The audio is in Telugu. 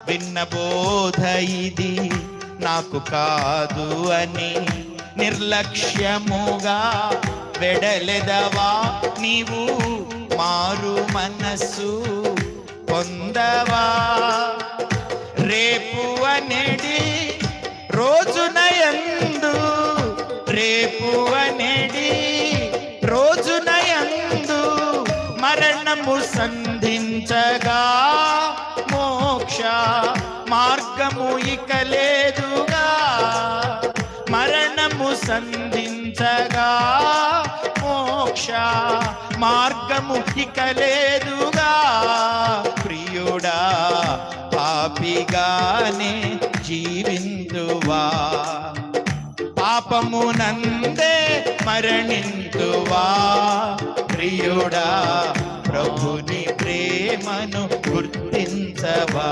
విన్న బోధ ఇది నాకు కాదు అని నిర్లక్ష్యముగా వెడలెదవా నీవు మారు మనస్సు పొందవా. రేపు అనేది రోజునయందు, రేపు అనేది రోజునయందు మరణము సంధించగా మోక్ష మార్గము ఇక లేదుగా. మరణము సంధించగా మోక్ష మార్గము ఇక లేదుగా. ప్రియుడా పాపిగానే జీవిందువా, పాపమునందే మరణింతువా. ప్రియుడా ప్రభుని ప్రేమను గుర్తించవా.